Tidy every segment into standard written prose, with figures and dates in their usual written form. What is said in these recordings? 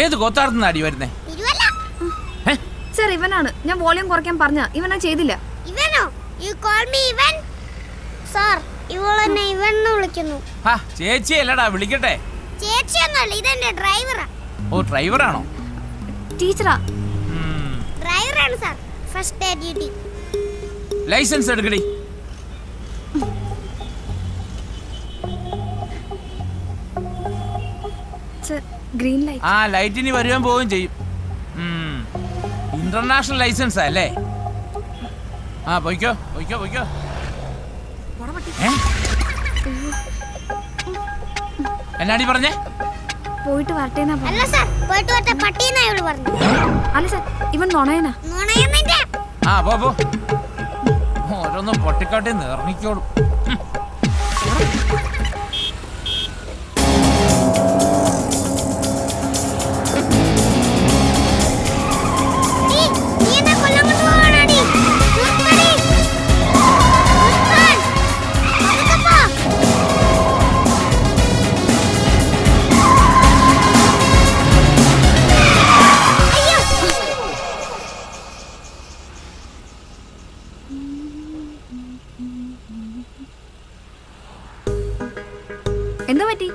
ഏത് കോത്താർത്തുന്ന അടി വരുന്നേ? സർ ഇവനാണ്. ഞാൻ വോളിയം കുറയ്ക്കാൻ പറഞ്ഞ ഇവനാ ചെയ്തില്ല. ഇവനോ? യു കോൾ മീ ഇവൻ? സർ ഇവളെന്നെ ഇവൻ എന്ന് വിളിക്കുന്നു. ചേച്ചി അല്ലടാ, വിളിക്കട്ടെ. ചേച്ചിയൊന്നുമല്ല, ഇതെന്റെ ഡ്രൈവറാ. ഓ ഡ്രൈവറാണോ? ടീച്ചറാ. ഡ്രൈവറാണ് sir. First day duty. Licence എടുക്കടി. Sir green light. ആ ലൈറ്റിന് വരുവാൻ പോവുകയും ചെയ്യും. ഇന്റർനാഷണൽ ലൈസൻസ് അല്ലേ? ആ പോയിക്കോ പോയിക്കോ പോയിക്കോ. എന്നാടി പറഞ്ഞേ? പോയിട്ട് വരട്ടെ. അല്ല സർ, പോയിട്ട് വരട്ടെ പട്ടിയെന്നാ ഇവള് പറഞ്ഞു. അല്ല സർ, ഇവൻ നുണയനാ. നുണയന്നിന്റെ. ആ പോ ഓരോന്നും പൊട്ടിക്കാട്ടി നിർമ്മിക്കോളും. എന്താ പറ്റി?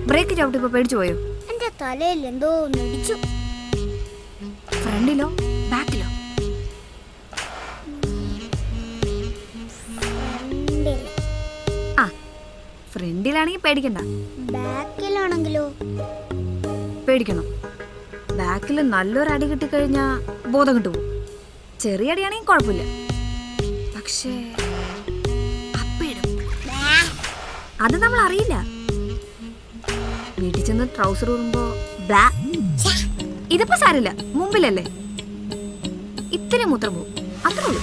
ബ്രേക്ക് ചവിട്ടിപ്പോ പേടിച്ചു പോയോ? എന്റെ തലയിൽ എന്തോ ഇടിച്ചു. ഫ്രണ്ടിലോ ബാക്കിലോ? ആ ഫ്രണ്ടിലാണെങ്കിൽ പേടിക്കണ്ട. ബാക്കിലാണെങ്കിലോ? പേടിക്കണം. ബാക്കിൽ നല്ലൊരു അടി കിട്ടിക്കഴിഞ്ഞാ ബോധം കിട്ടുപോകും. ചെറിയ അടിയാണെങ്കിൽ കുഴപ്പമില്ല. പക്ഷേ അത് നമ്മൾ അറിയില്ല. വീട്ടിൽ ചെന്ന് ട്രൗസർ ഊറുമ്പോ ഇതിപ്പോ സാരില്ല, മുമ്പിലല്ലേ, ഇത്തിരി മൂത്രം പോവും, അത്രേ ഉള്ളൂ.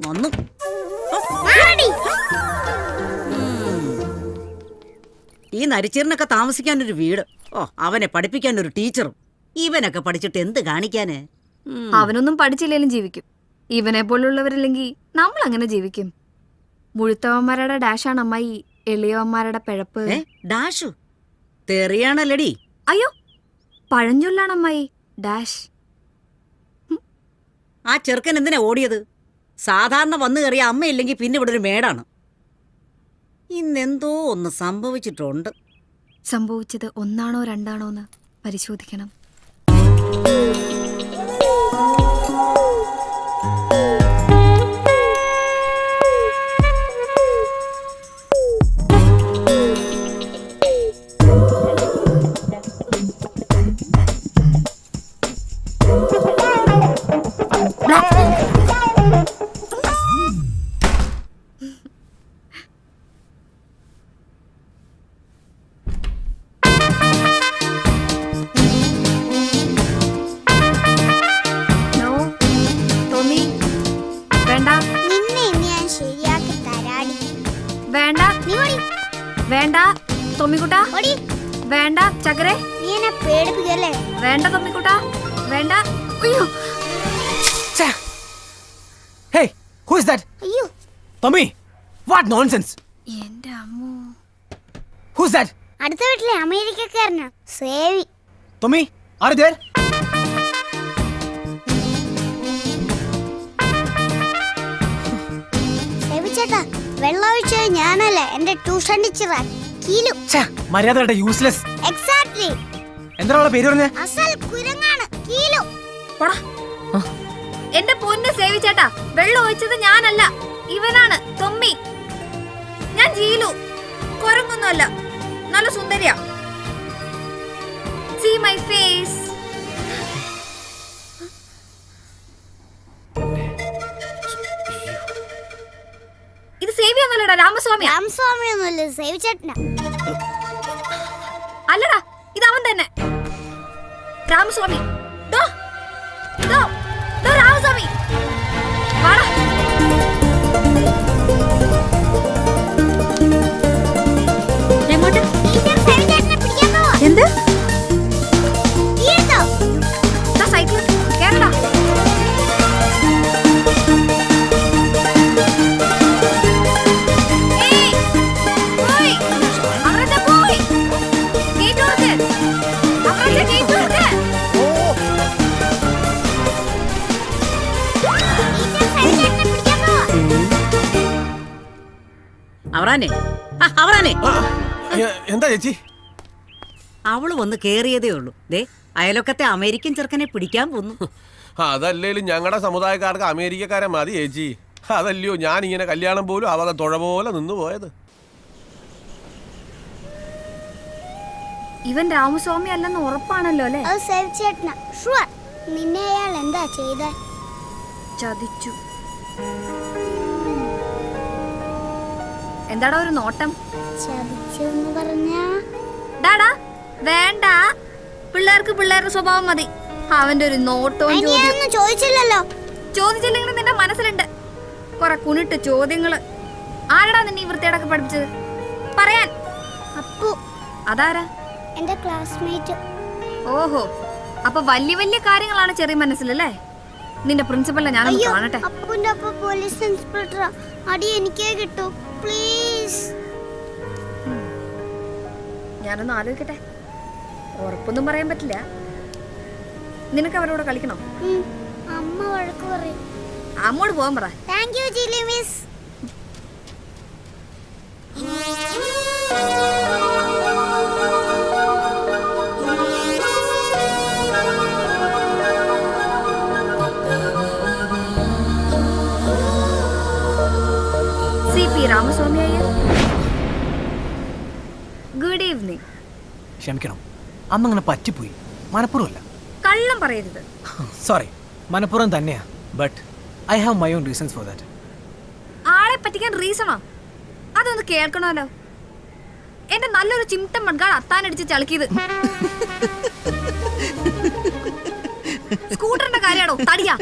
വന്നു. ഈ നരിച്ചീറിനൊക്കെ താമസിക്കാൻ ഒരു വീട്, അവനെ പഠിപ്പിക്കാൻ ഒരു ടീച്ചറും. ഇവനൊക്കെ പഠിച്ചിട്ട് എന്ത് കാണിക്കാന്? അവനൊന്നും പഠിച്ചില്ലേലും ജീവിക്കും. ഇവനെ പോലുള്ളവരില്ലെങ്കിൽ നമ്മൾ അങ്ങനെ ജീവിക്കും. മുഴുത്തവന്മാരുടെ ഡാഷാണ് അമ്മായി, എളിയവന്മാരുടെ പിഴപ്പ്. ഡാഷു തെറിയാണല്ലടി. അയ്യോ, പഴഞ്ചൊല്ലാണ് അമ്മായി ഡാഷ്. ആ ചെറുക്കൻ എന്തിനാ ഓടിയത്? സാധാരണ വന്നു കയറിയ അമ്മയില്ലെങ്കിൽ പിന്നെ ഇവിടെ ഒരു മേടാണ്. ഇന്നെന്തോ ഒന്ന് സംഭവിച്ചിട്ടുണ്ട്. സംഭവിച്ചത് ഒന്നാണോ രണ്ടാണോ എന്ന് പരിശോധിക്കണം. വേണ്ട തൊമ്മിക്കുട്ടാ, വേണ്ട ചക്കരെ, വേണ്ട തൊമ്മിക്കുട്ടാ, വേണ്ട. അയ്യോ, hey, who is that? അയ്യോ Tommy, what nonsense? എന്റെ അമ്മോ. Who's that? അടുത്ത വീട്ടിലെ അമേരിക്കക്കാരനാ, സേവി. Tommy, are you there? സേവി ചേട്ടാ, വെള്ളം ഒഴിച്ചത് ഞാനല്ല, എന്റെ ട്യൂഷൻ ടീച്ചറാ കീലു. മര്യാദയുടെ യൂസ്ലെസ്. എക്സാക്ട്ലി. എന്താ അവളുടെ പേര് പറഞ്ഞേ? അസൽ കുരങ്ങാണ് കീലു. എന്റെ പൊന്ന് സേവിച്ചേട്ടാ, വെള്ളം ഒഴിച്ചത് ഞാനല്ല, ഇവനാണ് തൊമ്മി. ഞാൻ ജീലു, കുരങ്ങൊന്നുമല്ല, നല്ല സുന്ദരിയാ. See my face. ഇത് സേവിയൊന്നുമല്ലടാ, രാമസ്വാമി. രാമസ്വാമിയൊന്നുമല്ല, സേവി ചേട്ടനാ. അല്ലടാ, ഇത് അവൻ തന്നെ, രാമസ്വാമി. രാമസ്വാമി വാടാ. അവറാനെ അവറാനെ എന്താ ചേച്ചി? അവള് വന്ന് കേറിയതേ ഉള്ളൂ. ദേ അയലൊക്കത്തെ അമേരിക്കൻ ചെറുക്കനെ പിടിക്കാൻ പോന്നു. അതല്ലേലും ഞങ്ങളുടെ സമുദായക്കാർക്ക് അമേരിക്കക്കാരെ മതി ചേച്ചി. അതല്ലയോ ഞാൻ ഇങ്ങനെ കല്യാണം പോലും അവക തുഴ പോലെ നിന്ന് പോയത്. ഇവൻ രാമസ്വാമി അല്ലെന്ന് ഉറപ്പാണല്ലോ അല്ലേ? അത് സേവ് ചേട്ടനാ ഷുവർ. നിന്നെ അയാൾ എന്താ ചെയ്തേ? ചതിച്ചു. എന്താടാ ഒരു നോട്ടം? ചതിച്ചെന്ന് പറഞ്ഞാ ഡാടാ വേണ്ട, പിള്ളേർക്ക് പിള്ളേരുടെ സ്വഭാവം മതി. അവന്റെ ഒരു നോട്ടവും ചോദ്യം ചോദിച്ചില്ലല്ലോ. ചോദിച്ചില്ലെങ്കിലും നിന്റെ മനസ്സിലുണ്ട് കൊറേ കുണിട്ട് ചോദ്യങ്ങള്. ആരടാ നിന്നെ ഈ വൃത്തിയോടൊക്കെ പഠിപ്പിച്ചത്? പറയാൻ. അപ്പു. അതാരാ? എന്റെ ക്ലാസ്മേറ്റ്. ഓഹോ, അപ്പൊ വലിയ വലിയ കാര്യങ്ങളാണ് ചെറിയ മനസ്സിലല്ലേ? നിന്റെ പ്രിൻസിപ്പലിനെ ഞാനൊന്ന് കാണട്ടെ. അപ്പുന്റെ അപ്പ പോലീസ് ഇൻസ്പെക്ടറാ. അടി എനിക്കേ കിട്ടൂ പ്ലീസ്. ഞാനൊന്ന് ആലോചിക്കട്ടെ. ഉറപ്പൊന്നും പറയാൻ പറ്റില്ല. നിനക്ക് അവരോട് കളിക്കണോ? അമ്മ വഴക്ക് പറയും. അമ്മോട് പോകാൻ പറ. താങ്ക് യു ജിലി miss. CP Ramaswamy Iyer, good evening. ക്ഷമിക്കണം, അന്നങ്ങനെ പറ്റിപ്പോയി. മനഃപൂർവ്വമല്ല. കള്ളം പറയരുത്. സോറി, മനഃപൂർവ്വം തന്നെയാ. But I have my own reasons for that. ആളെ പറ്റിക്കാൻ റീസണോ? അതൊന്ന് കേൾക്കണമല്ലോ. എന്റെ നല്ലൊരു ചിംട്ടം മൺകാട് അത്താനടിച്ച് ചളുക്കിയത്. സ്കൂട്ടറിന്റെ കാര്യമാണോ? തടിയാ.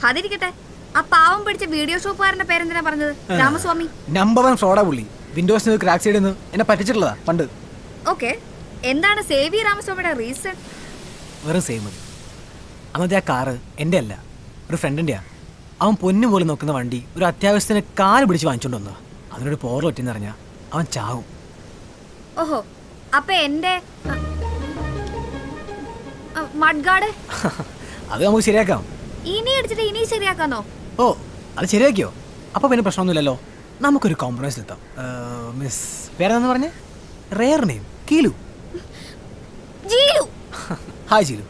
അതിരിക്കട്ടെ, ആ പാവം പിടിച്ച വീഡിയോ ഷോപ്പുകാരന്റെ പേരെന്തിനാ പറഞ്ഞത്? രാമസ്വാമി. നമ്പർ 1 ഫ്രോഡാ പുള്ളി. വിൻഡോസിന് ക്രാക്ക് സൈഡിൽ നിന്ന് എന്നെ പറ്റിച്ചിട്ടുള്ളതാ പണ്ട്. ഓക്കെ, എന്താണ് സേവി രാമസ്വാമിയുടെ റീസൺ? വെറും സെയിം മതി. അന്നത്തെ ആ കാറ് എൻ്റെ അല്ല, ഒരു ഫ്രണ്ടിൻ്റെയാ. അവൻ പൊന്നു പോലെ നോക്കുന്ന വണ്ടി ഒരു അത്യാവശ്യത്തിന് കാല് പിടിച്ച് വാങ്ങിച്ചോണ്ട് വന്നതാ. അതിനൊരു പോറൽ പറ്റിയെന്ന് അറിഞ്ഞാൽ അവൻ ചാവും. ഓഹോ, അപ്പൊ എന്റെ മഡ്ഗാർഡ് അത് നമുക്ക് ശരിയാക്കാം. ഇനി അടിച്ചിട്ട് ഇനി ശരിയാക്കാന്നോ? ഓ, അത് ശരിയാക്കിയോ? അപ്പോൾ പിന്നെ പ്രശ്നമൊന്നുമില്ലല്ലോ. നമുക്കൊരു കോംപ്രമൈസിലെത്താം. മിസ് പേരെന്ന് പറഞ്ഞേ? Rare name Keelu. Jeelu. Hi ജീലു.